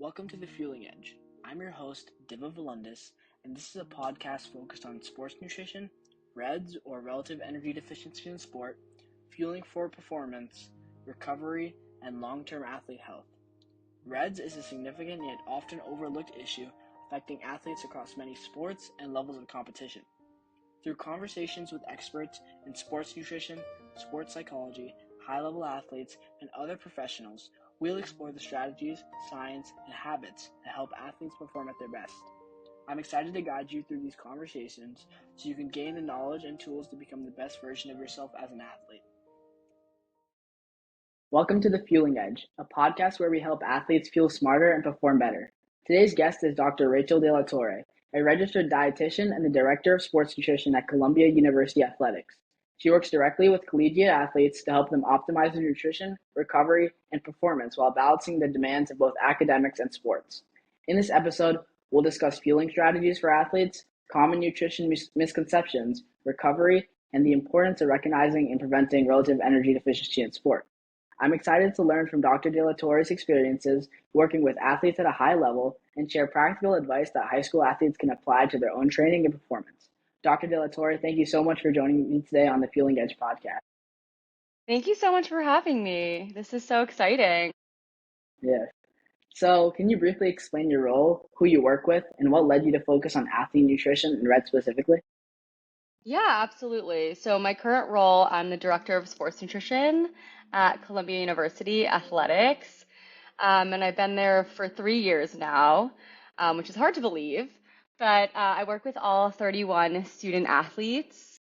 Welcome to The Fueling Edge. I'm your host, Diva Volundis, and this is a podcast focused on sports nutrition, REDS or relative energy deficiency in sport, fueling for performance, recovery, and long-term athlete health. REDS is a significant yet often overlooked issue affecting athletes across many sports and levels of competition. Through conversations with experts in sports nutrition, sports psychology, high-level athletes, and other professionals, we'll explore the strategies, science, and habits that help athletes perform at their best. I'm excited to guide you through these conversations so you can gain the knowledge and tools to become the best version of yourself as an athlete. Welcome to The Fueling Edge, a podcast where we help athletes fuel smarter and perform better. Today's guest is Dr. Rachel De La Torre, a registered dietitian and the director of sports nutrition at Columbia University Athletics. She works directly with collegiate athletes to help them optimize their nutrition, recovery, and performance while balancing the demands of both academics and sports. In this episode, we'll discuss fueling strategies for athletes, common nutrition misconceptions, recovery, and the importance of recognizing and preventing relative energy deficiency in sport. I'm excited to learn from Dr. De La Torre's experiences working with athletes at a high level and share practical advice that high school athletes can apply to their own training and performance. Dr. De La Torre, thank you so much for joining me today on the Fueling Edge podcast. Thank you so much for having me. This is so exciting. Yeah. So can you briefly explain your role, who you work with, and what led you to focus on athlete nutrition and RED specifically? Yeah, absolutely. So my current role, I'm the director of sports nutrition at Columbia University Athletics. And I've been there for 3 years now, which is hard to believe. But I work with all 31 student athletes,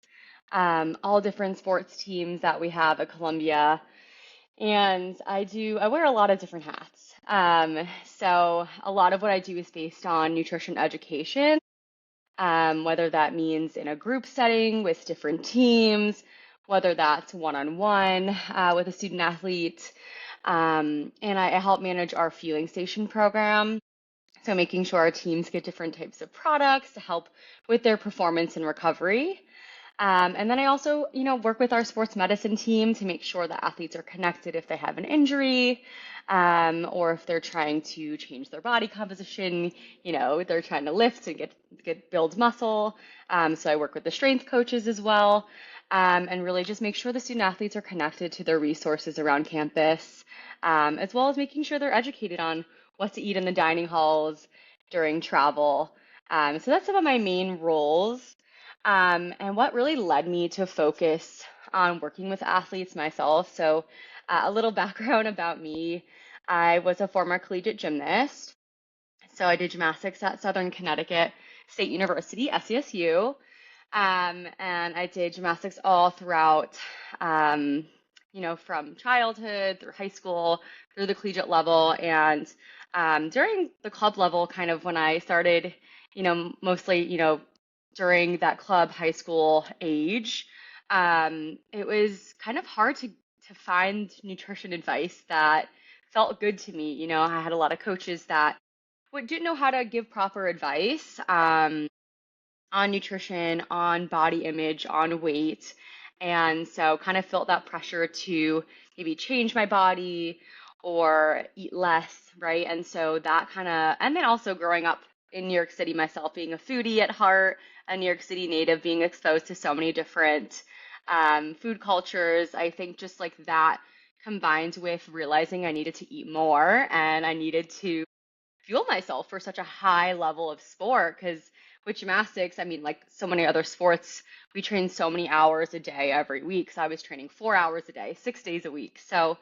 all different sports teams that we have at Columbia. And I wear a lot of different hats. So a lot of what I do is based on nutrition education, whether that means in a group setting with different teams, whether that's one-on-one with a student athlete. And I help manage our fueling station program. So making sure our teams get different types of products to help with their performance and recovery. And then I also, work with our sports medicine team to make sure that athletes are connected if they have an injury, or if they're trying to change their body composition, they're trying to lift and build muscle. So I work with the strength coaches as well, and really just make sure the student athletes are connected to their resources around campus, as well as making sure they're educated on what to eat in the dining halls during travel. So that's some of my main roles. And what really led me to focus on working with athletes myself. So a little background about me. I was a former collegiate gymnast. So I did gymnastics at Southern Connecticut State University, SCSU. And I did gymnastics all throughout, from childhood through high school, through the collegiate level. And during the club level, kind of when I started, mostly, during that club high school age, it was kind of hard to find nutrition advice that felt good to me. I had a lot of coaches that didn't know how to give proper advice on nutrition, on body image, on weight. And so kind of felt that pressure to maybe change my body or eat less, right? And so that and then also growing up in New York City myself, being a foodie at heart, a New York City native, being exposed to so many different food cultures, I think just like that combined with realizing I needed to eat more and I needed to fuel myself for such a high level of sport. Because with gymnastics, I mean, like so many other sports, we train so many hours a day every week. So I was training 4 hours a day, 6 days a week. So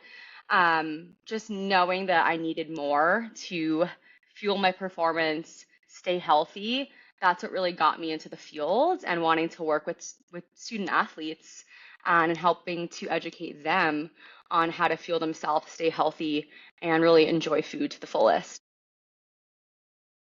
just knowing that I needed more to fuel my performance, stay healthy, that's what really got me into the field and wanting to work with student athletes and helping to educate them on how to fuel themselves, stay healthy, and really enjoy food to the fullest.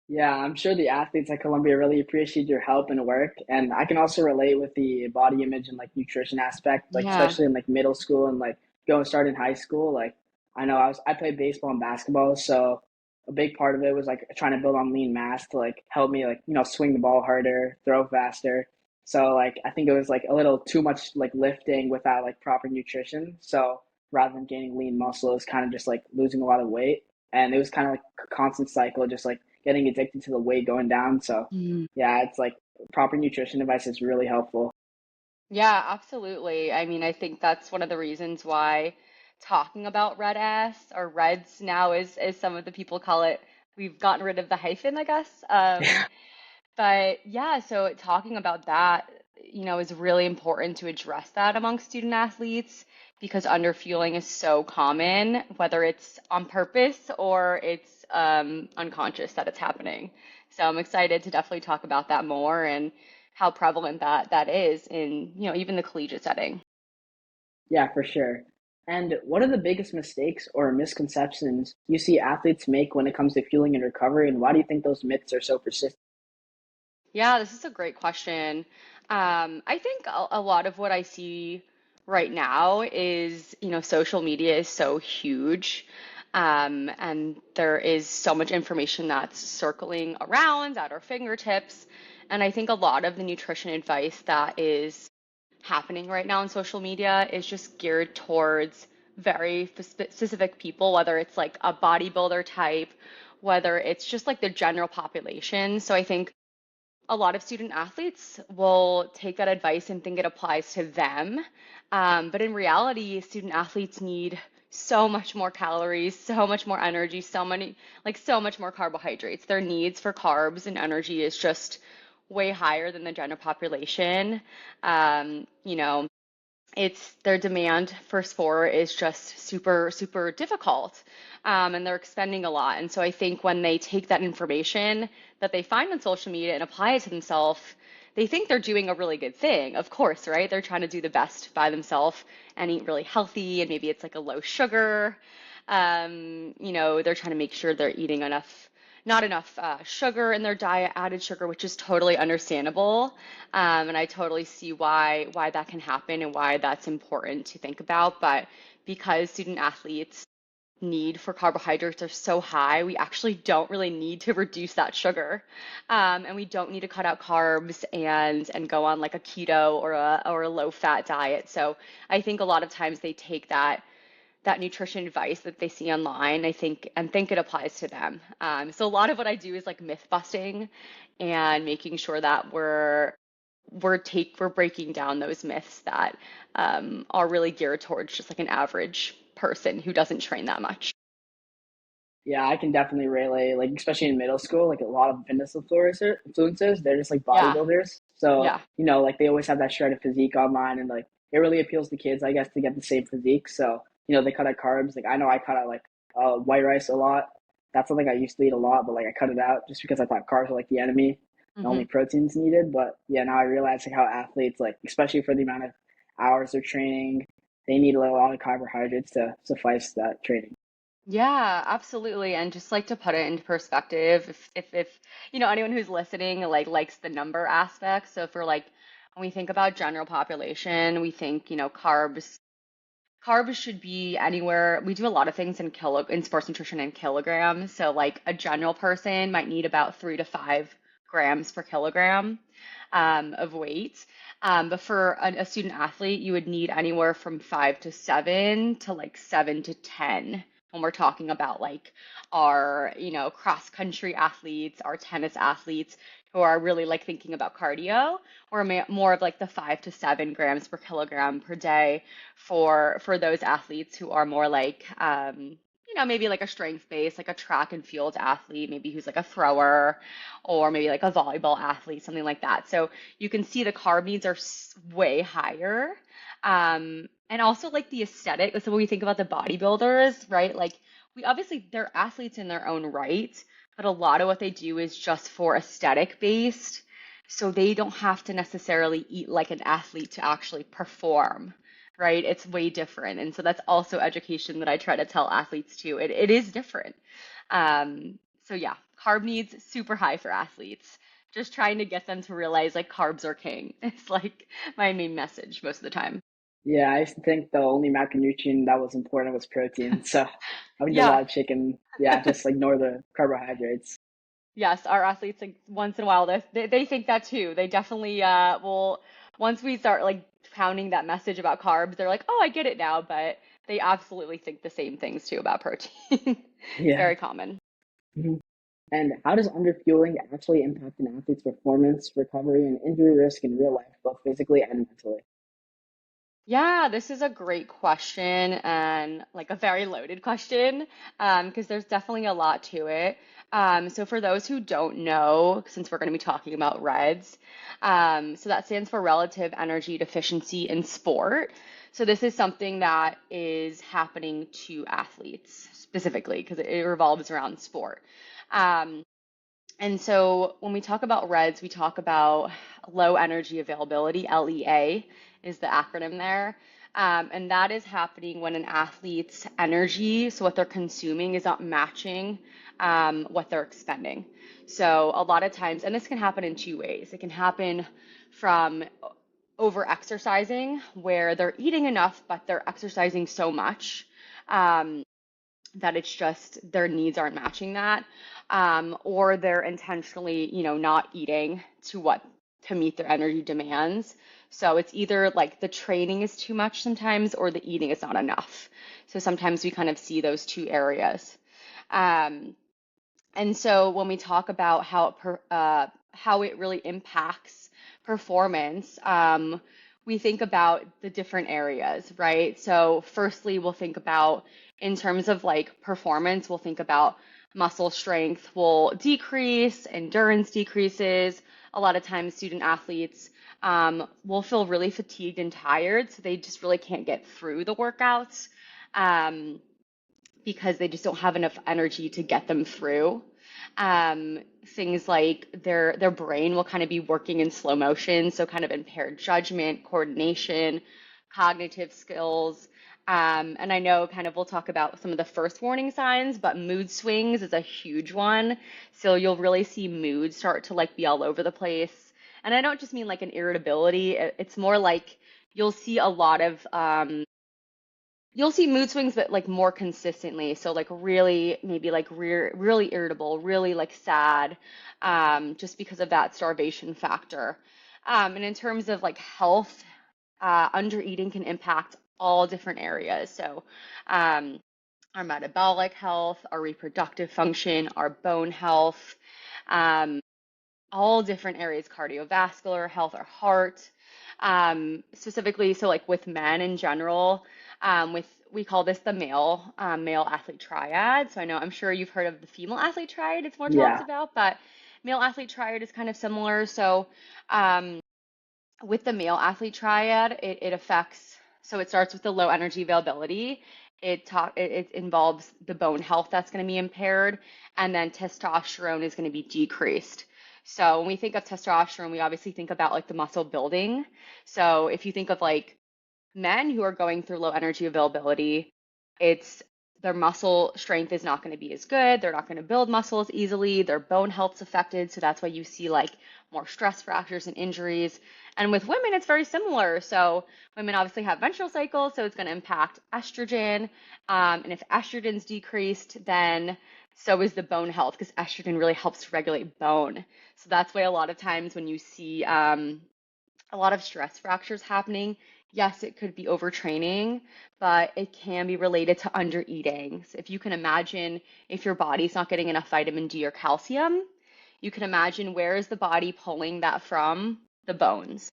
Yeah, I'm sure the athletes at Columbia really appreciate your help and work. And I can also relate with the body image and like nutrition aspect, like Yeah. especially in like middle school and like start in high school. Like I know I played baseball and basketball, so a big part of it was like trying to build on lean mass to like help me like, swing the ball harder, throw faster. So like I think it was like a little too much like lifting without like proper nutrition. So rather than gaining lean muscle, it was kind of just like losing a lot of weight. and it was kind of like a constant cycle, just like getting addicted to the weight going down. So yeah, it's like proper nutrition advice is really helpful. Yeah, absolutely. I mean, I think that's one of the reasons why talking about red S or reds now is, as some of the people call it, we've gotten rid of the hyphen, I guess. But yeah, so talking about that, is really important to address that among student athletes because underfueling is so common, whether it's on purpose or it's unconscious that it's happening. So I'm excited to definitely talk about that more and how prevalent that is in, even the collegiate setting. Yeah, for sure. And what are the biggest mistakes or misconceptions you see athletes make when it comes to fueling and recovery, and why do you think those myths are so persistent? Yeah, this is a great question. I think a lot of what I see right now is, social media is so huge. And there is so much information that's circling around at our fingertips. And I think a lot of the nutrition advice that is happening right now on social media is just geared towards very specific people, whether it's like a bodybuilder type, whether it's just like the general population. So I think a lot of student athletes will take that advice and think it applies to them. But in reality, student athletes need so much more calories, so much more energy, so much more carbohydrates. Their needs for carbs and energy is just way higher than the general population. You know, it's their demand for sport is just super, super difficult. And they're expending a lot. And so I think when they take that information that they find on social media and apply it to themselves, they think they're doing a really good thing. Of course, right? They're trying to do the best by themselves and eat really healthy. And maybe it's like a low sugar. They're trying to make sure they're eating not enough sugar in their diet, added sugar, which is totally understandable. And I totally see why that can happen and why that's important to think about. But because student athletes need for carbohydrates are so high, we actually don't really need to reduce that sugar. And we don't need to cut out carbs and go on like a keto or a low fat diet. So I think a lot of times they take that nutrition advice that they see online, I think it applies to them. So a lot of what I do is like myth busting and making sure that we're breaking down those myths that are really geared towards just like an average person who doesn't train that much. Yeah, I can definitely relate. Like especially in middle school, like a lot of fitness influencers, they're just like Yeah, bodybuilders. So yeah. like they always have that shredded physique online, and like it really appeals to kids, I guess, to get the same physique. So they cut out carbs. Like I know I cut out like white rice a lot. That's something I used to eat a lot, but like I cut it out just because I thought carbs were like the enemy, and Hmm. only proteins needed. But yeah, now I realize like how athletes, like especially for the amount of hours they're training, they need a lot of carbohydrates to suffice that training. Yeah, absolutely. And just like to put it into perspective, if anyone who's listening like likes the number aspect. So if we're like when we think about general population, we think, carbs should be anywhere. We do a lot of things in sports nutrition in kilograms. So like a general person might need about 3 to 5 grams per kilogram of weight. But for a student athlete, you would need anywhere from 5 to 7 to like 7 to 10 when we're talking about like our, cross country athletes, our tennis athletes who are really like thinking about cardio, or more of like the 5 to 7 grams per kilogram per day for those athletes who are more like maybe like a strength base, like a track and field athlete, maybe who's like a thrower, or maybe like a volleyball athlete, something like that. So you can see the carb needs are way higher. And also like the aesthetic. So when we think about the bodybuilders, right? Like we obviously they're athletes in their own right, but a lot of what they do is just for aesthetic based. So they don't have to necessarily eat like an athlete to actually perform, right? It's way different. And so that's also education that I try to tell athletes too. It is different. So yeah, carb needs super high for athletes. Just trying to get them to realize like carbs are king. It's like my main message most of the time. Yeah, I used to think the only macronutrient that was important was protein. So I would eat a Yeah. lot of chicken. Yeah, just ignore the carbohydrates. Yes, our athletes like once in a while they think that too. They definitely will once we start like pounding that message about carbs, they're like, "Oh, I get it now." But they absolutely think the same things too about protein. Yeah. Very common. Mhm. And how does underfueling actually impact an athlete's performance, recovery, and injury risk in real life, both physically and mentally? Yeah, this is a great question and like a very loaded question because there's definitely a lot to it. So for those who don't know, since we're going to be talking about REDS, so that stands for Relative Energy Deficiency in Sport. So this is something that is happening to athletes specifically because it revolves around sport. Um, and so when we talk about REDS, we talk about low energy availability, LEA is the acronym there. And that is happening when an athlete's energy, so what they're consuming, is not matching what they're expending. So a lot of times, and this can happen in two ways. It can happen from over exercising, where they're eating enough, but they're exercising so much. Um, that it's just their needs aren't matching that, or they're intentionally, not eating to meet their energy demands. So it's either like the training is too much sometimes, or the eating is not enough. So sometimes we kind of see those two areas. Um, and so when we talk about how it really impacts performance, we think about the different areas, right? So firstly, we'll think about in terms of like performance, we'll think about muscle strength will decrease, endurance decreases. A lot of times, student athletes will feel really fatigued and tired, so they just really can't get through the workouts. Um, because they just don't have enough energy to get them through. Things like their brain will kind of be working in slow motion, so kind of impaired judgment, coordination, cognitive skills. And I know kind of we'll talk about some of the first warning signs, but mood swings is a huge one. So you'll really see mood start to like be all over the place. And I don't just mean like an irritability. It's more like you'll see a lot of you'll see mood swings, but like more consistently. So like really, maybe like really irritable, really like sad, just because of that starvation factor. And in terms of like health, under eating can impact all different areas. So um, our metabolic health, our reproductive function, our bone health, um, all different areas, cardiovascular health, our heart, specifically. So like with men in general, with we call this the male athlete triad. So I'm sure you've heard of the female athlete triad. It's more talked Yeah. about, but male athlete triad is kind of similar. So um, with the male athlete triad, it affects, so it starts with the low energy availability. It involves the bone health that's going to be impaired, and then testosterone is going to be decreased. So when we think of testosterone, we obviously think about like the muscle building. So if you think of like men who are going through low energy availability, it's their muscle strength is not going to be as good. They're not going to build muscles easily. Their bone health's affected. So that's why you see like more stress fractures and injuries. And with women, it's very similar. So women obviously have menstrual cycles, so it's going to impact estrogen. And if estrogen's decreased, then so is the bone health because estrogen really helps to regulate bone. So that's why a lot of times when you see a lot of stress fractures happening. Yes, it could be overtraining, but it can be related to undereating. So if you can imagine if your body's not getting enough vitamin D or calcium, you can imagine where is the body pulling that from? The bones.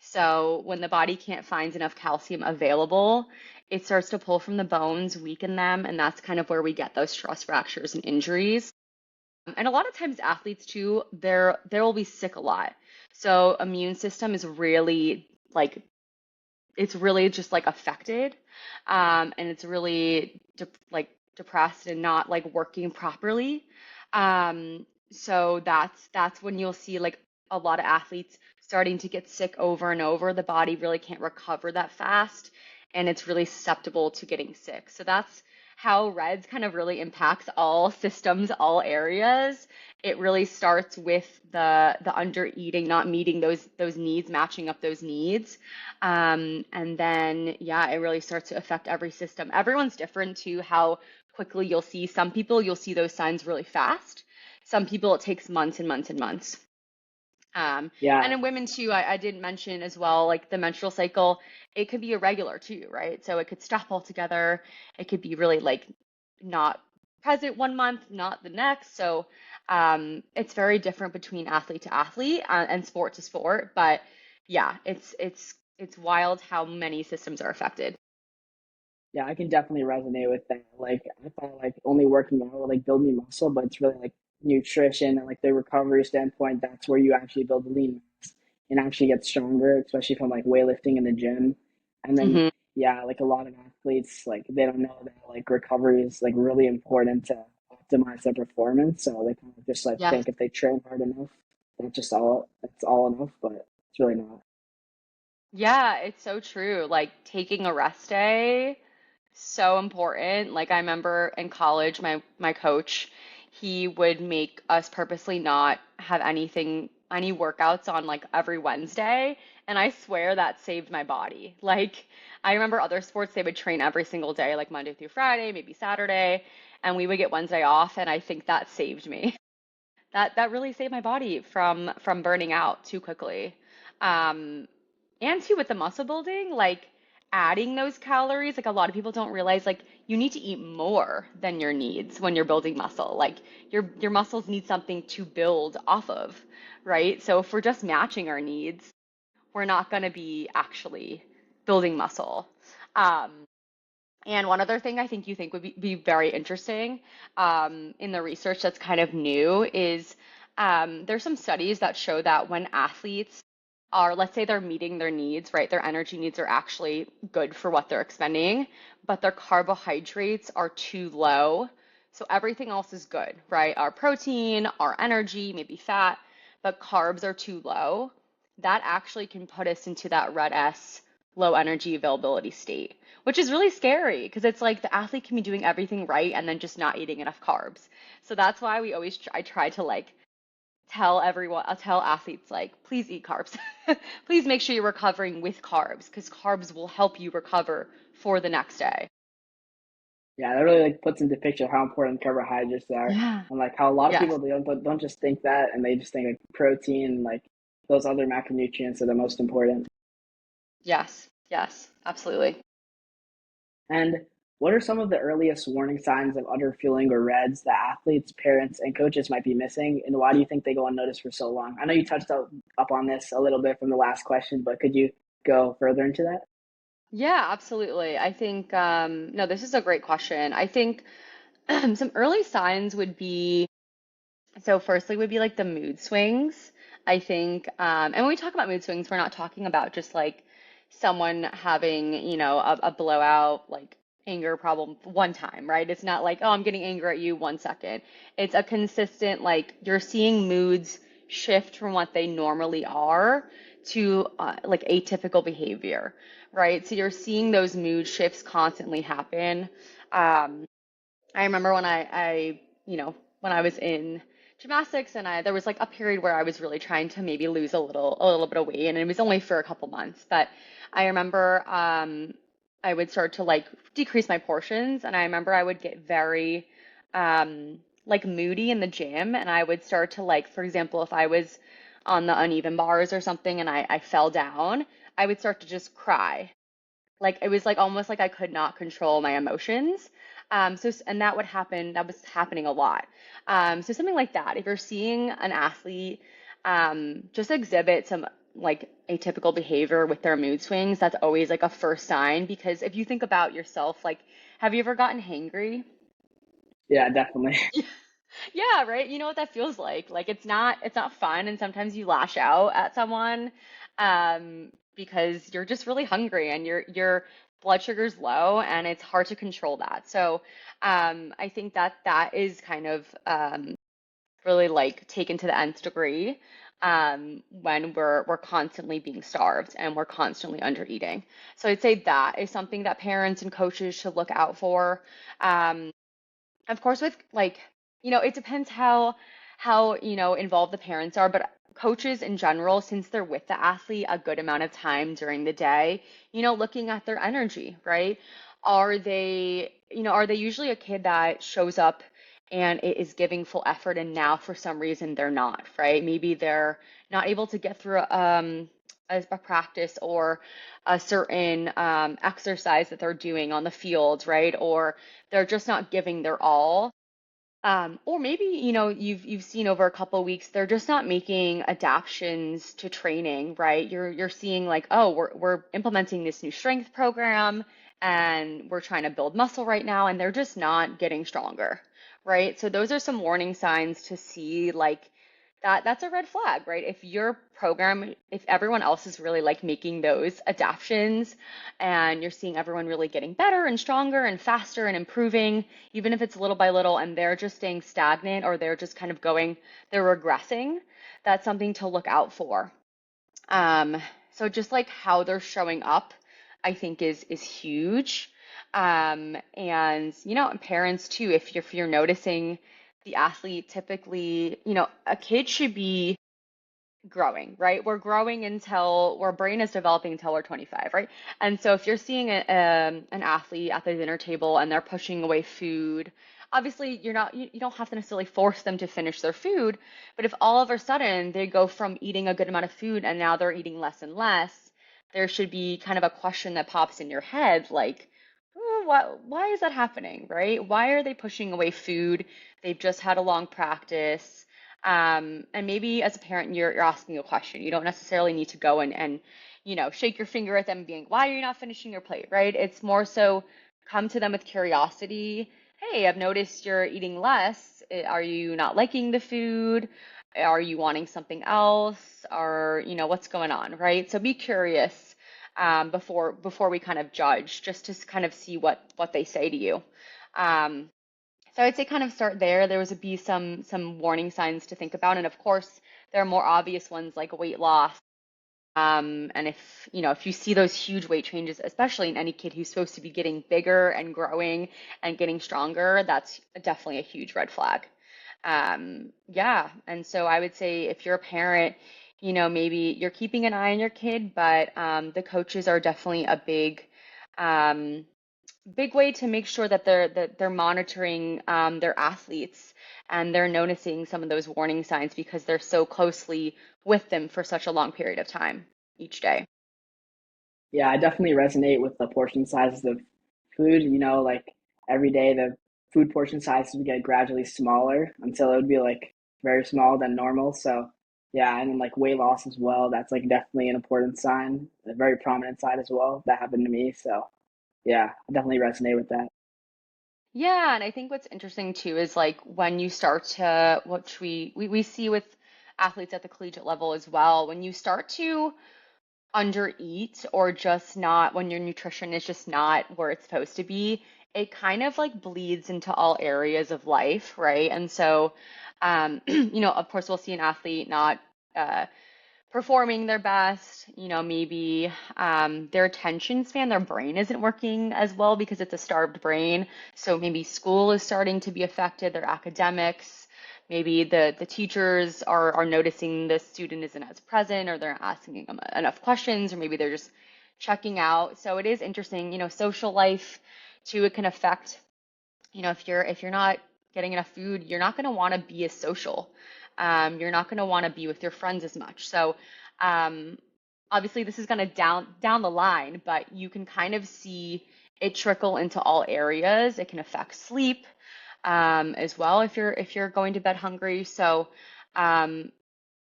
So when the body can't find enough calcium available, it starts to pull from the bones, weaken them, and that's kind of where we get those stress fractures and injuries. And a lot of times athletes too, they will be sick a lot. So immune system is really like it's really just like affected, and it's really like depressed and not like working properly. So that's when you'll see like a lot of athletes starting to get sick over and over. The body really can't recover that fast, and it's really susceptible to getting sick. So that's how REDS kind of really impacts all systems, all areas. It really starts with the under eating, not meeting those needs, matching up those needs. And then, yeah, it really starts to affect every system. Everyone's different too, how quickly you'll see. Some people, you'll see those signs really fast. Some people, it takes months and months and months. And Yeah, in women too, I didn't mention as well, like the menstrual cycle, it could be irregular too, right? So it could stop altogether. It could be really like not present one month, not the next. So it's very different between athlete to athlete and sport to sport. But yeah, it's wild how many systems are affected. yeah, I can definitely resonate with that. Like, I thought like only working out would like build me muscle, but it's really like nutrition and like the recovery standpoint. That's where you actually build lean mass and actually get stronger, especially from like weightlifting in the gym. And then, Hmm. yeah, like a lot of athletes, like they don't know that like recovery is like really important to optimize their performance. So they kind of just like Yeah. think if they train hard enough, that's all enough, but it's really not. Yeah, it's so true. Like taking a rest day, so important. Like I remember in college, my coach, he would make us purposely not have any workouts on like every Wednesday, and I swear that saved my body. Like I remember other sports, they would train every single day, like Monday through Friday, maybe Saturday, and we would get Wednesday off, and I think that saved me. That really saved my body from burning out too quickly. Um, and too with the muscle building, like adding those calories, like a lot of people don't realize like you need to eat more than your needs when you're building muscle. Like your muscles need something to build off of, right? So if we're just matching our needs, we're not going to be actually building muscle. Um, and one other thing I think you think would be very interesting in the research that's kind of new is there's some studies that show that when athletes are, let's say they're meeting their needs, right? Their energy needs are actually good for what they're expending, but their carbohydrates are too low. So everything else is good, right? Our protein, our energy, maybe fat, but carbs are too low. That actually can put us into that red S, low energy availability state, which is really scary because it's like the athlete can be doing everything right and then just not eating enough carbs. So that's why I try to like tell everyone, I'll tell athletes like, please eat carbs. Please make sure you're recovering with carbs because carbs will help you recover for the next day. Yeah, that really like puts into picture how important carbohydrates are, Yeah. and like how a lot of Yes. people don't just think that, and they just think like protein and like those other macronutrients are the most important. Yes. Yes. Absolutely. And what are some of the earliest warning signs of underfueling or REDS that athletes, parents, and coaches might be missing, and why do you think they go unnoticed for so long? I know you touched up on this a little bit from the last question, but could you go further into that? Yeah, absolutely. I think, no, this is a great question. I think some early signs would be so firstly would be like the mood swings. I think, and when we talk about mood swings, we're not talking about just like someone having, a blowout like anger problem one time, right? It's not like, oh, I'm getting angry at you 1 second. It's a consistent, like you're seeing moods shift from what they normally are to like atypical behavior, right? So you're seeing those mood shifts constantly happen. Um, I remember when when I was in gymnastics and there was like a period where I was really trying to maybe lose a little bit of weight and it was only for a couple months, but I remember I would start to like decrease my portions and I remember I would get very like moody in the gym and I would start to like, for example, if I was on the uneven bars or something and I fell down, I would start to just cry like it was like almost like I could not control my emotions. And that would happen, that was happening a lot. So something like that, if you're seeing an athlete just exhibit some like atypical behavior with their mood swings, that's always like a first sign because if you think about yourself, like, have you ever gotten hangry? Yeah, definitely. Yeah, right. You know what that feels like. Like it's not fun and sometimes you lash out at someone because you're just really hungry and your blood sugar's low and it's hard to control that. So I think that is kind of really like taken to the nth degree when we're constantly being starved and we're constantly under eating. So I'd say that is something that parents and coaches should look out for. Um, of course, with like, it depends how involved the parents are, but coaches in general, since they're with the athlete a good amount of time during the day, looking at their energy, right? Are they usually a kid that shows up and it is giving full effort, and now for some reason they're not, right? Maybe they're not able to get through a practice or a certain exercise that they're doing on the field, right? Or they're just not giving their all. Or maybe, you've seen over a couple of weeks, they're just not making adaptations to training, right? You're seeing like, oh, we're implementing this new strength program and we're trying to build muscle right now, and they're just not getting stronger, right? So those are some warning signs to see like that's a red flag, right? If your program, if everyone else is really like making those adaptations and you're seeing everyone really getting better and stronger and faster and improving, even if it's little by little, and they're just staying stagnant or they're just kind of going, they're regressing, that's something to look out for. Um, so just like how they're showing up, I think is huge. And parents too, if you're noticing the athlete, typically, a kid should be growing, right? We're growing until our brain is developing until we're 25, right? And so if you're seeing an athlete at the dinner table and they're pushing away food, obviously you don't have to necessarily force them to finish their food, but if all of a sudden they go from eating a good amount of food and now they're eating less and less, there should be kind of a question that pops in your head like, "Oh, why is that happening, right? Why are they pushing away food? They've just had a long practice." And maybe as a parent, you're asking a question. You don't necessarily need to go and shake your finger at them being, why are you not finishing your plate, right? It's more so come to them with curiosity. Hey, I've noticed you're eating less. Are you not liking the food? Are you wanting something else? Or, what's going on, right? So be curious before we kind of judge, just to kind of see what they say to you. Um, so I'd say kind of start there. There was be some warning signs to think about, and of course there are more obvious ones like weight loss. And if you see those huge weight changes, especially in any kid who's supposed to be getting bigger and growing and getting stronger, that's definitely a huge red flag. Yeah, and so I would say if you're a parent, maybe you're keeping an eye on your kid, but the coaches are definitely a um, big way to make sure that they're monitoring their athletes and they're noticing some of those warning signs because they're so closely with them for such a long period of time each day. Yeah, I definitely resonate with the portion sizes of food. Like every day the food portion sizes would get gradually smaller until it would be like very small than normal. So yeah, and then like weight loss as well. That's like definitely an important sign, a very prominent sign as well. That happened to me. So yeah, I definitely resonate with that. Yeah, and I think what's interesting too is like when you start to, which we see with athletes at the collegiate level as well, when you start to undereat or just not, when your nutrition is just not where it's supposed to be, it kind of like bleeds into all areas of life, right? And so, of course, we'll see an athlete not uh, performing their best, maybe their attention span, their brain isn't working as well because it's a starved brain. So maybe school is starting to be affected, their academics. Maybe the teachers are noticing the student isn't as present or they're not asking them enough questions, or maybe they're just checking out. So it is interesting, social life too, it can affect, if you're not getting enough food, you're not going to want to be as social. You're not going to want to be with your friends as much. So um, obviously this is going to down the line, but you can kind of see it trickle into all areas. It can affect sleep as well if you're going to bed hungry. So um,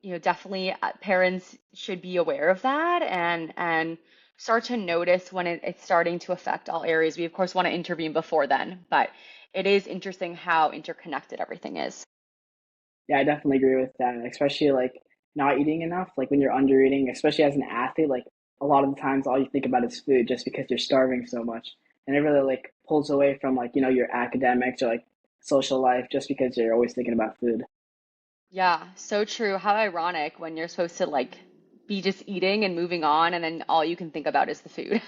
definitely parents should be aware of that and start to notice when it's starting to affect all areas. We of course want to intervene before then, but it is interesting how interconnected everything is. Yeah, I definitely agree with that, especially like not eating enough. Like when you're under eating, especially as an athlete, like a lot of the times all you think about is food just because you're starving so much. And it really like pulls away from like, your academics or like social life just because you're always thinking about food. Yeah, so true. How ironic when you're supposed to like be just eating and moving on, and then all you can think about is the food.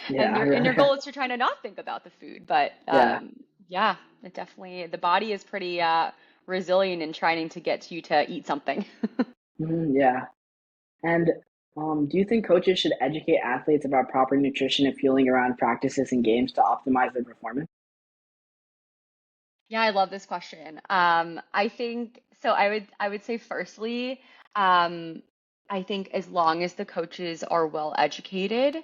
And Yeah, your goal is to try to not think about the food. But yeah, yeah, it definitely the body is pretty resilient in trying to get you to eat something. yeah. And do you think coaches should educate athletes about proper nutrition and fueling around practices and games to optimize their performance? Yeah, I love this question. I think so. I would say firstly, um, I think as long as the coaches are well educated,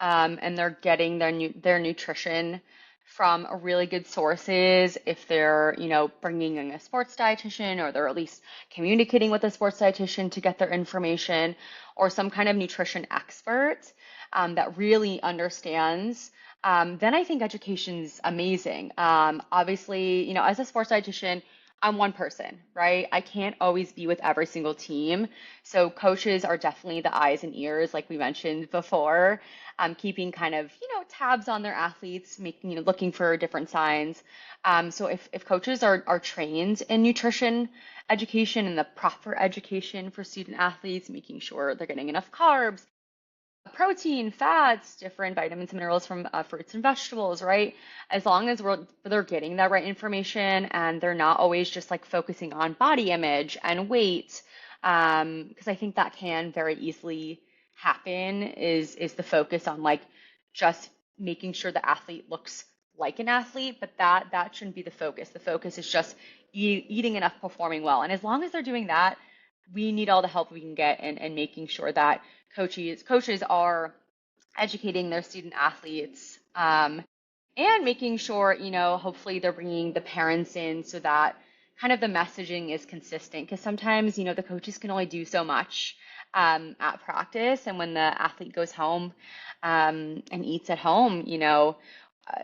and they're getting their nutrition from a really good sources, if they're, bringing in a sports dietitian or they're at least communicating with a sports dietitian to get their information, or some kind of nutrition expert, that really understands, then I think education's amazing. Obviously, as a sports dietitian, I'm one person, right? I can't always be with every single team. So coaches are definitely the eyes and ears, like we mentioned before, keeping kind of, tabs on their athletes, making, looking for different signs. So if coaches are trained in nutrition education and the proper education for student athletes, making sure they're getting enough carbs, protein, fats, different vitamins and minerals from fruits and vegetables, right? As long as they're getting that right information and they're not always just like focusing on body image and weight, because I think that can very easily happen. Is the focus on like just making sure the athlete looks like an athlete, but that shouldn't be the focus. The focus is just eating enough, performing well, and as long as they're doing that, we need all the help we can get and making sure that coaches are educating their student athletes, and making sure, hopefully they're bringing the parents in so that kind of the messaging is consistent. Because sometimes, the coaches can only do so much, at practice, and when the athlete goes home, and eats at home,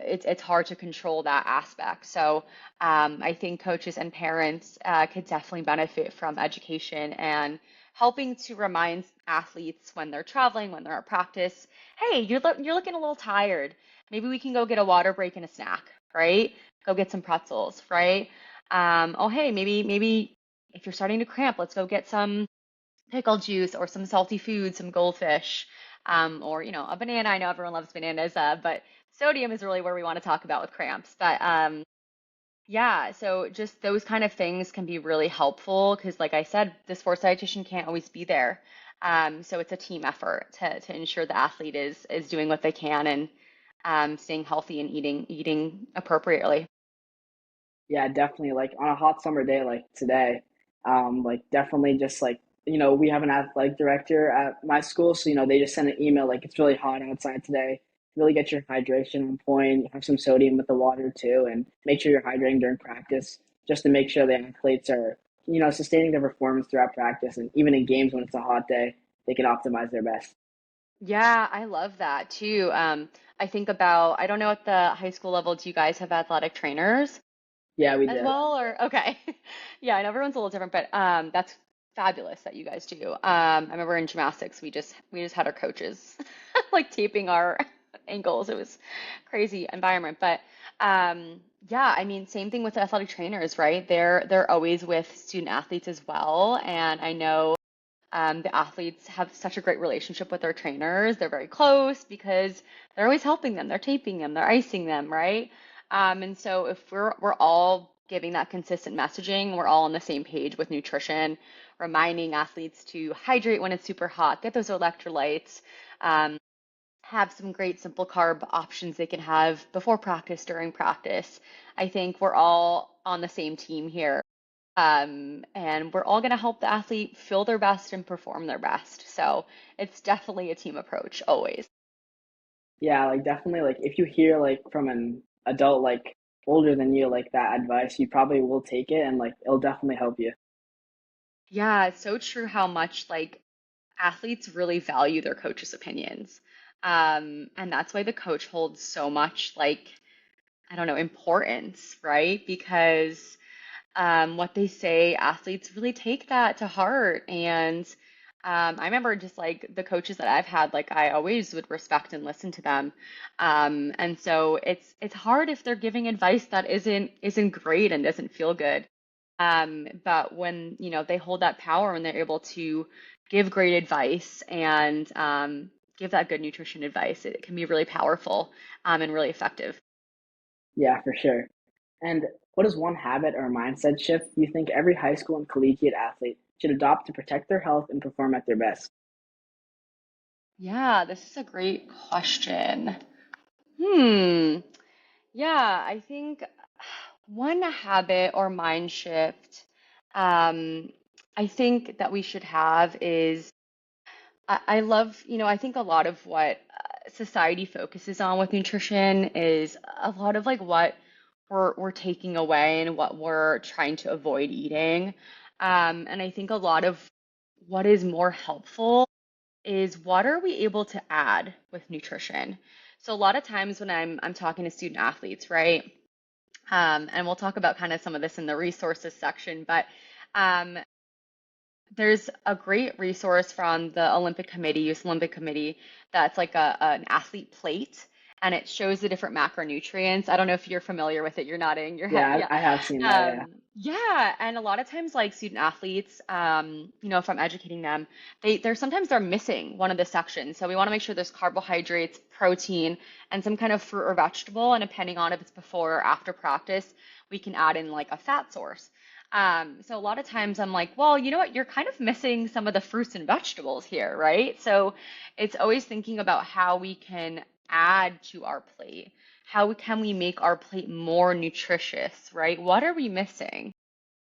it's hard to control that aspect. So I think coaches and parents could definitely benefit from education and helping to remind athletes when they're traveling, when they're at practice, hey, you're looking a little tired. Maybe we can go get a water break and a snack, right? Go get some pretzels, right? Oh, hey, maybe if you're starting to cramp, let's go get some pickle juice or some salty food, some goldfish, or a banana. I know everyone loves bananas, but sodium is really where we want to talk about with cramps. But yeah, so just those kind of things can be really helpful because, like I said, the sports dietitian can't always be there. So it's a team effort to ensure the athlete is doing what they can and, staying healthy and eating appropriately. Yeah, definitely. Like on a hot summer day like today, like definitely just like, we have an athletic director at my school, so they just send an email like it's really hot outside today. Really get your hydration on point, have some sodium with the water too, and make sure you're hydrating during practice, just to make sure the athletes are, sustaining their performance throughout practice and even in games when it's a hot day, they can optimize their best. Yeah, I love that too. I think about, I don't know at the high school level, do you guys have athletic trainers Yeah, we as do. well, or okay? Yeah, I know everyone's a little different, but that's fabulous that you guys do. I remember in gymnastics, we just had our coaches like taping our ankles. It was crazy environment, but yeah, I mean, same thing with athletic trainers, right? They're always with student athletes as well, and I know, the athletes have such a great relationship with their trainers. They're very close because they're always helping them. They're taping them. They're icing them, right? And so if we're all giving that consistent messaging, we're all on the same page with nutrition, reminding athletes to hydrate when it's super hot, get those electrolytes, um, have some great simple carb options they can have before practice, during practice. I think we're all on the same team here. And we're all going to help the athlete feel their best and perform their best. So it's definitely a team approach, always. Yeah, like definitely like if you hear like from an adult like older than you like that advice, you probably will take it and like it'll definitely help you. Yeah, it's so true how much like athletes really value their coach's opinions. And that's why the coach holds so much like, I don't know, importance, right? Because what they say, athletes really take that to heart. And I remember just like the coaches that I've had, like I always would respect and listen to them. And so it's hard if they're giving advice that isn't great and doesn't feel good. But when, they hold that power and they're able to give great advice and, give that good nutrition advice, it can be really powerful, and really effective. Yeah, for sure. And what is one habit or mindset shift you think every high school and collegiate athlete should adopt to protect their health and perform at their best? Yeah, this is a great question. Hmm. Yeah, I think. One habit or mind shift um, I think that we should have is I love, I think a lot of what society focuses on with nutrition is a lot of like what we're taking away and what we're trying to avoid eating. And I think a lot of what is more helpful is what are we able to add with nutrition? So a lot of times when I'm talking to student athletes, right? And we'll talk about kind of some of this in the resources section, but um, there's a great resource from the Olympic Committee, Youth Olympic Committee, that's like an athlete plate, and it shows the different macronutrients. I don't know if you're familiar with it. You're nodding your head. Yeah, Yeah. I have seen that. Yeah. Yeah, and a lot of times, like student athletes, if I'm educating them, they're missing one of the sections. So we want to make sure there's carbohydrates, protein, and some kind of fruit or vegetable. And depending on if it's before or after practice, we can add in like a fat source. So a lot of times I'm like, well, you know what? You're kind of missing some of the fruits and vegetables here, right? So it's always thinking about how we can add to our plate. How can we make our plate more nutritious, right? What are we missing?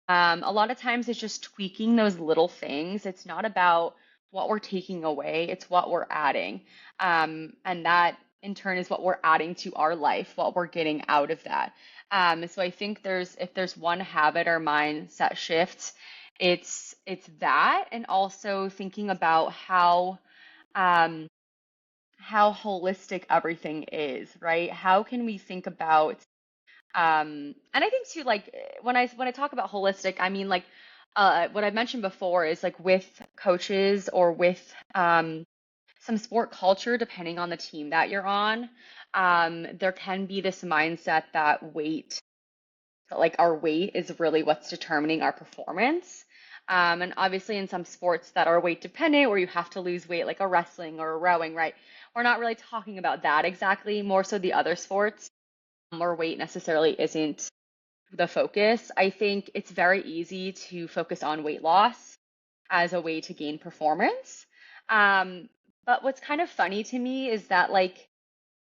A lot of times it's just tweaking those little things. It's not about what we're taking away, it's what we're adding. And that in turn is what we're adding to our life, what we're getting out of that. So I think if there's one habit or mindset shift, it's that, and also thinking about um, how holistic everything is, right? How can we think about and I think too, like when I talk about holistic, I mean like what I mentioned before is like with coaches or with some sport culture, depending on the team that you're on, there can be this mindset that like our weight is really what's determining our performance. And obviously in some sports that are weight dependent, where you have to lose weight, like a wrestling or a rowing, right? We're not really talking about that exactly, more so the other sports where weight necessarily isn't the focus. I think it's very easy to focus on weight loss as a way to gain performance. Um, but what's kind of funny to me is that, like,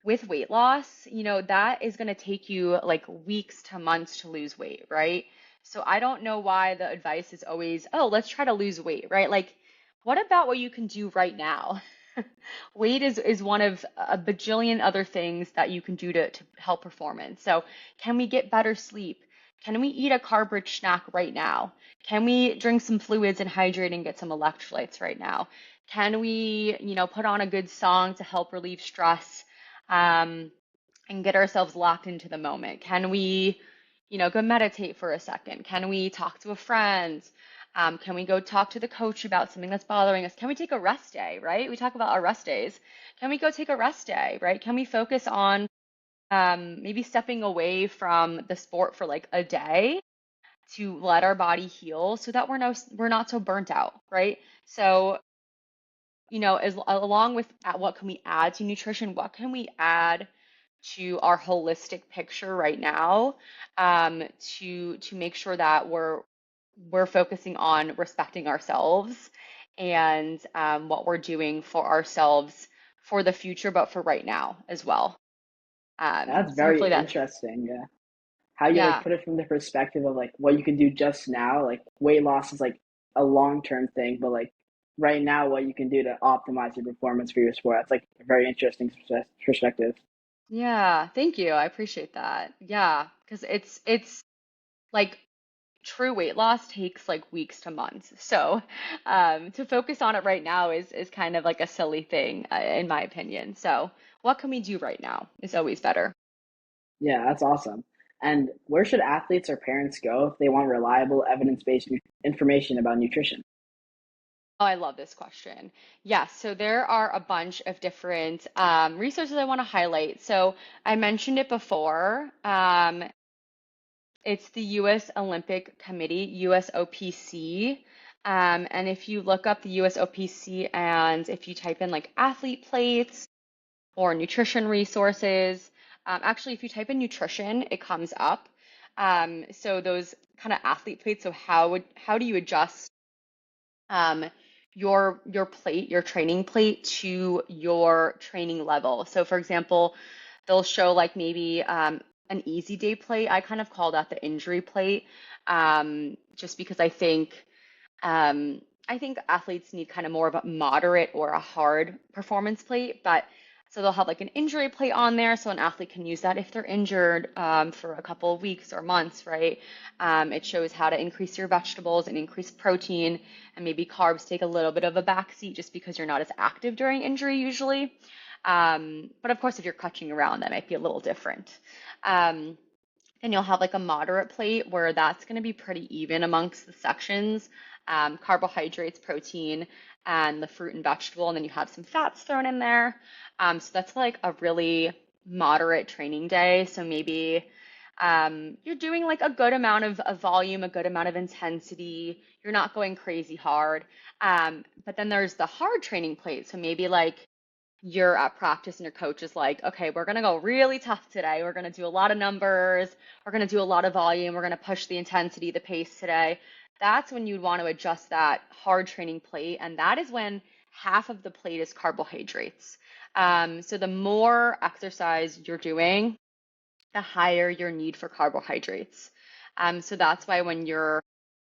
with weight loss, that is going to take you like weeks to months to lose weight, right? So I don't know why the advice is always, oh, let's try to lose weight, right? Like, what about what you can do right now? Weight is one of a bajillion other things that you can do to help performance. So, can we get better sleep? Can we eat a carb-rich snack right now? Can we drink some fluids and hydrate and get some electrolytes right now? Can we, put on a good song to help relieve stress? um, and get ourselves locked into the moment? Can we, go meditate for a second? Can we talk to a friend? Can we go talk to the coach about something that's bothering us? Can we take a rest day, right? We talk about our rest days. Can we go take a rest day, right? Can we focus on maybe stepping away from the sport for like a day to let our body heal so that we're not so burnt out, right? So, as along with what can we add to nutrition, what can we add to our holistic picture right now, to make sure that we're focusing on respecting ourselves and what we're doing for ourselves for the future, but for right now as well. That's So very hopefully that, interesting. Yeah. How you like yeah. put it from the perspective of like what you can do just now. Like weight loss is like a long-term thing, but like right now, what you can do to optimize your performance for your sport. That's like a very interesting perspective. Yeah, thank you. I appreciate that. Yeah, because it's like true weight loss takes like weeks to months. So, to focus on it right now is kind of like a silly thing, in my opinion. So, what can we do right now is always better. Yeah, that's awesome. And where should athletes or parents go if they want reliable, evidence-based information about nutrition? Oh, I love this question. Yes, so there are a bunch of different resources I want to highlight. So, I mentioned it before. It's the U.S. Olympic Committee, USOPC. And if you look up the USOPC and if you type in like athlete plates or nutrition resources, actually, if you type in nutrition, it comes up. So those kind of athlete plates. So how do you adjust um, your plate, your training plate to your training level? So for example, they'll show like maybe an easy day plate. I kind of call that the injury plate, just because I think athletes need kind of more of a moderate or a hard performance plate, but so they'll have like an injury plate on there, so an athlete can use that if they're injured for a couple of weeks or months, right? It shows how to increase your vegetables and increase protein, and maybe carbs take a little bit of a backseat just because you're not as active during injury usually. But of course, if you're catching around, that might be a little different. Um, and you'll have like a moderate plate where that's going to be pretty even amongst the sections, carbohydrates, protein, and the fruit and vegetable. And then you have some fats thrown in there. So that's like a really moderate training day. So maybe you're doing like a good amount of volume, a good amount of intensity. You're not going crazy hard. But then there's the hard training plate. So maybe like you're at practice and your coach is like, okay, we're going to go really tough today. We're going to do a lot of numbers. We're going to do a lot of volume. We're going to push the intensity, the pace today. That's when you'd want to adjust that hard training plate. And that is when half of the plate is carbohydrates. So the more exercise you're doing, the higher your need for carbohydrates. So that's why when you're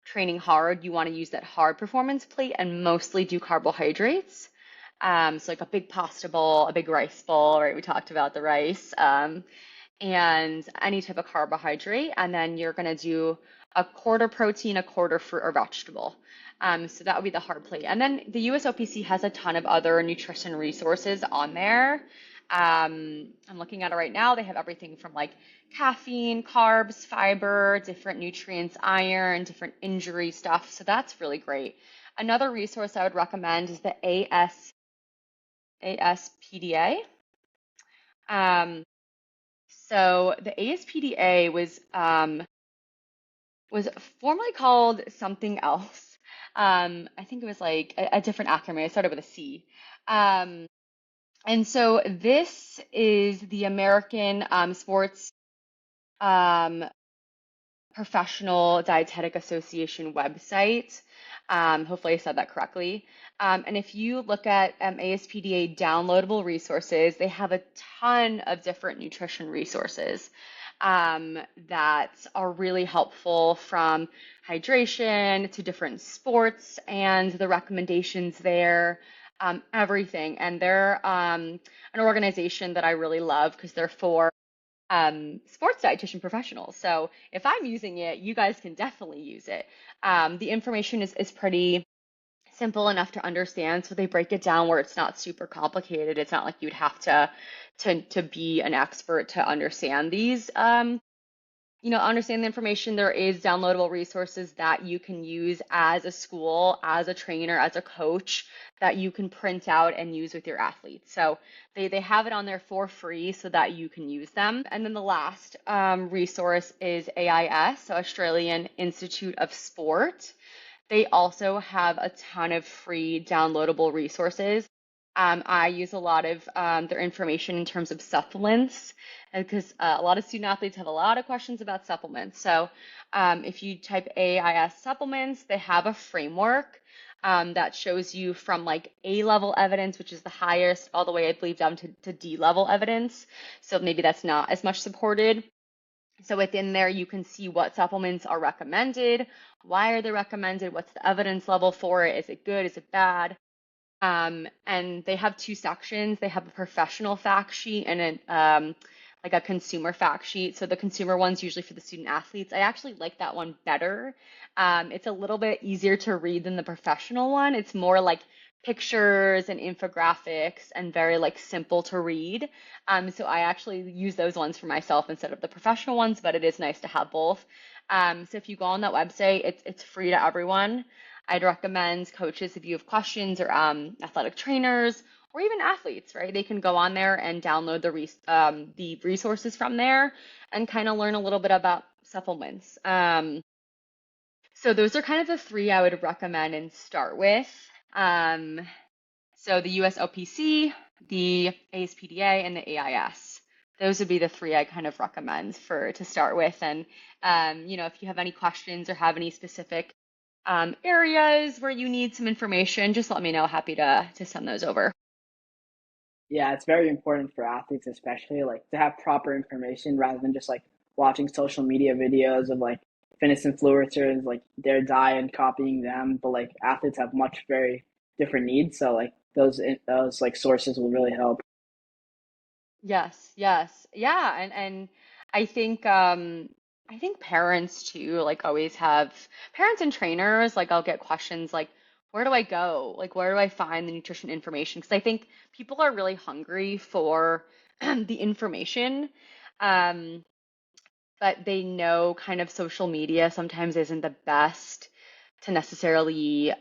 training hard, you want to use that hard performance plate and mostly do carbohydrates. So like a big pasta bowl, a big rice bowl, right? We talked about the rice, and any type of carbohydrate. And then you're going to do a quarter protein, a quarter fruit or vegetable. So that would be the hard plate. And then the USOPC has a ton of other nutrition resources on there. I'm looking at it right now. They have everything from like caffeine, carbs, fiber, different nutrients, iron, different injury stuff. So that's really great. Another resource I would recommend is the ASPDA. Um, so the ASPDA was formerly called something else. I think it was like a different acronym. It started with a C. Um, and so this is the American Sports um, Professional Dietetic Association website. Hopefully, I said that correctly. And if you look at ASPDA downloadable resources, they have a ton of different nutrition resources that are really helpful, from hydration to different sports and the recommendations there, everything. And they're an organization that I really love because they're for sports dietitian professionals. So if I'm using it, you guys can definitely use it. The information is pretty simple enough to understand, so they break it down where it's not super complicated. It's not like you'd have to be an expert to understand these. Understand the information. There is downloadable resources that you can use as a school, as a trainer, as a coach, that you can print out and use with your athletes. So they have it on there for free so that you can use them. And then the last resource is AIS, so Australian Institute of Sport. They also have a ton of free downloadable resources. I use a lot of their information in terms of supplements, because a lot of student athletes have a lot of questions about supplements. So if you type AIS supplements, they have a framework that shows you from like A level evidence, which is the highest, all the way, I believe, down to D level evidence. So maybe that's not as much supported. So within there, you can see what supplements are recommended, why are they recommended, what's the evidence level for it, is it good, is it bad? And they have two sections. They have a professional fact sheet and like a consumer fact sheet. So the consumer one's usually for the student athletes. I actually like that one better. It's a little bit easier to read than the professional one. It's more like pictures and infographics and very like simple to read. So I actually use those ones for myself instead of the professional ones, but it is nice to have both. So if you go on that website, it's free to everyone. I'd recommend coaches, if you have questions, or athletic trainers, or even athletes, right? They can go on there and download the resources from there and kind of learn a little bit about supplements. So those are kind of the three I would recommend and start with. So the USOPC, the ASPDA, and the AIS. Those would be the three I kind of recommend to start with. And if you have any questions or have any specific areas where you need some information, just let me know. Happy to send those over. Yeah, it's very important for athletes, especially like to have proper information rather than just like watching social media videos of like fitness influencers, like their diet and copying them. But like athletes have much very different needs, so like those like sources will really help. Yes, yes. Yeah, and I think parents too like always have parents and trainers like I'll get questions like where do I go? Like where do I find the nutrition information? Because I think people are really hungry for the information. Um, but they know kind of social media sometimes isn't the best to necessarily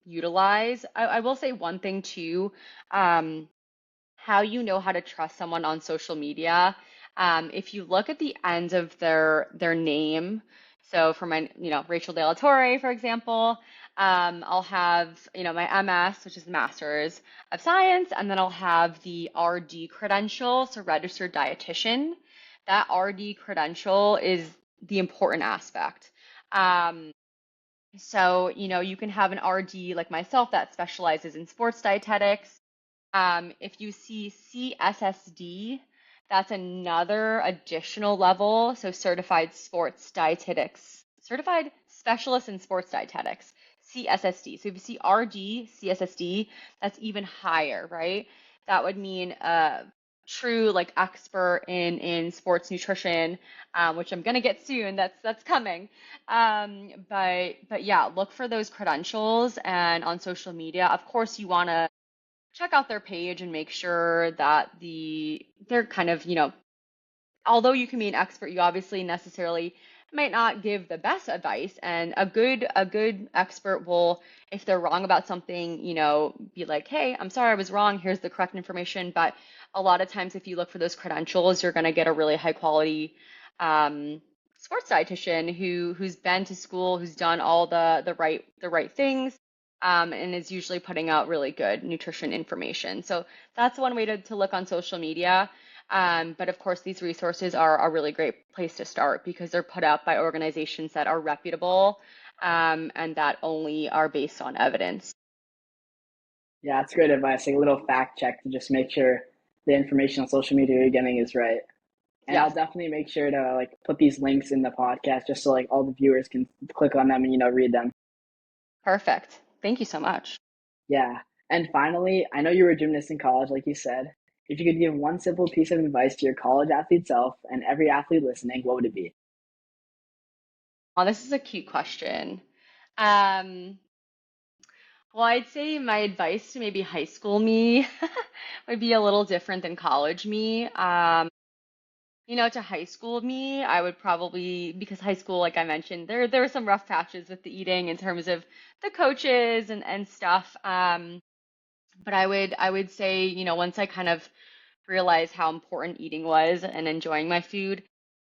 utilize. I will say one thing too. Um, how you know how to trust someone on social media. If you look at the end of their name, so for my, Rachel De La Torre, for example, I'll have, my MS, which is the Master's of Science, and then I'll have the RD credential, so registered dietitian. That RD credential is the important aspect. Um, so, you can have an RD like myself that specializes in sports dietetics. If you see CSSD, that's another additional level. So certified sports dietetics, certified specialist in sports dietetics, CSSD. So if you see RD, CSSD, that's even higher, right? That would mean a true like expert in sports nutrition, which I'm gonna get soon. That's coming. But yeah, look for those credentials and on social media. Of course, you wanna check out their page and make sure that they're kind of, although you can be an expert, you obviously necessarily might not give the best advice. And a good expert will, if they're wrong about something, be like, hey, I'm sorry I was wrong. Here's the correct information. But a lot of times, if you look for those credentials, you're going to get a really high quality um, sports dietitian who's been to school, who's done all the right things. And is usually putting out really good nutrition information. So that's one way to look on social media. But of course, these resources are a really great place to start because they're put out by organizations that are reputable and that only are based on evidence. Yeah, it's great advice. Like a little fact check to just make sure the information on social media you're getting is right. And I'll Yes, definitely make sure to like put these links in the podcast just so like all the viewers can click on them and read them. perfect. Thank you so much. Yeah. And finally, I know you were a gymnast in college, like you said. If you could give one simple piece of advice to your college athlete self and every athlete listening, what would it be? Oh, this is a cute question. Um, well, I'd say my advice to maybe high school me would be a little different than college me. To high school me, I would probably, because high school, like I mentioned, there were some rough patches with the eating in terms of the coaches and stuff. But I would say, once I kind of realized how important eating was and enjoying my food,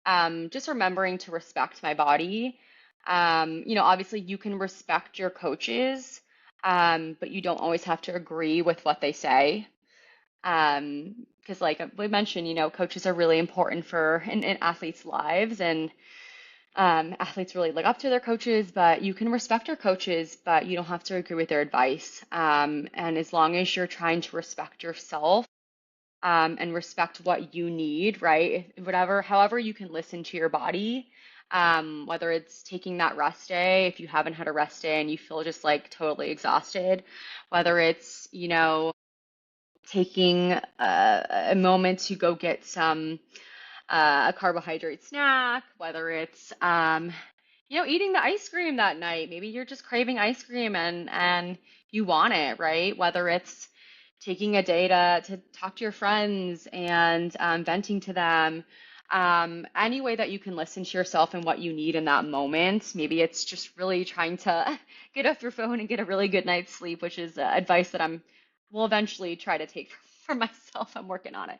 just remembering to respect my body. Obviously you can respect your coaches, but you don't always have to agree with what they say. Because like we mentioned, coaches are really important in athletes' lives, and athletes really look up to their coaches, but you can respect your coaches, but you don't have to agree with their advice. And as long as you're trying to respect yourself, and respect what you need, right? Whatever, however you can listen to your body, whether it's taking that rest day, if you haven't had a rest day and you feel just like totally exhausted, whether it's, taking a moment to go get a carbohydrate snack, whether it's eating the ice cream that night. Maybe you're just craving ice cream and you want it, right? Whether it's taking a day to talk to your friends and venting to them. Any way that you can listen to yourself and what you need in that moment. Maybe it's just really trying to get off your phone and get a really good night's sleep, which is advice that I'm will eventually try to take for myself. I'm working on it.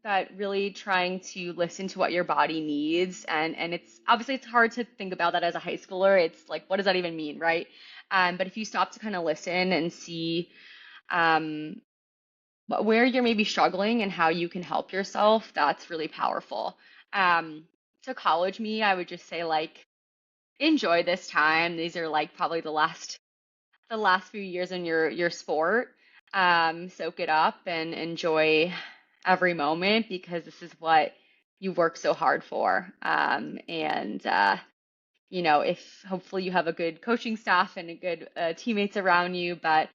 But really trying to listen to what your body needs. And it's obviously it's hard to think about that as a high schooler. It's like, what does that even mean, right? But if you stop to kind of listen and see um, where you're maybe struggling and how you can help yourself, that's really powerful. Um, to college me, I would just say like enjoy this time. These are like probably the last few years in your sport. soak it up and enjoy every moment because this is what you work so hard for. If hopefully you have a good coaching staff and a good teammates around you, but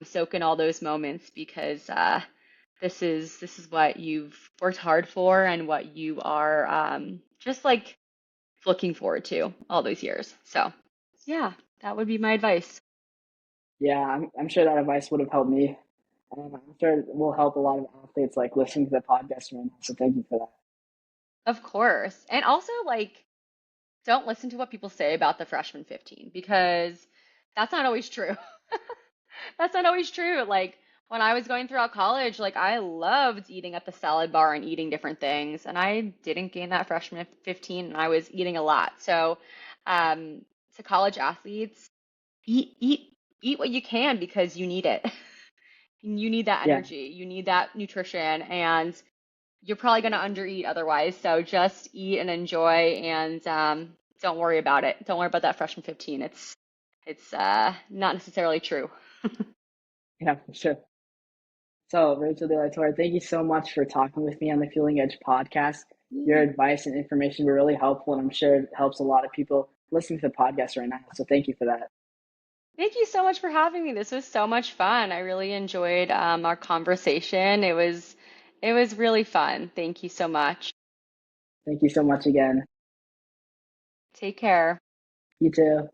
soak in all those moments because this is what you've worked hard for and what you are just like looking forward to all those years. So yeah, that would be my advice. Yeah, I'm sure that advice would have helped me. And I'm sure it will help a lot of athletes like listening to the podcast right now. So thank you for that. Of course. And also like don't listen to what people say about the freshman 15 because that's not always true. That's not always true. Like when I was going throughout college, like I loved eating at the salad bar and eating different things, and I didn't gain that freshman 15, and I was eating a lot. So, um, to college athletes, eat, eat, eat what you can because you need it. You need that Yeah, energy, you need that nutrition, and you're probably going to undereat otherwise. So just eat and enjoy, and don't worry about it. Don't worry about that freshman 15. It's not necessarily true. yeah, for sure. So, Rachel De La Torre, thank you so much for talking with me on the Fueling Edge podcast. Your Yeah. advice and information were really helpful, and I'm sure it helps a lot of people listening to the podcast right now. So, thank you for that. Thank you so much for having me. This was so much fun. I really enjoyed our conversation. It was really fun. Thank you so much. Thank you so much again. Take care. You too.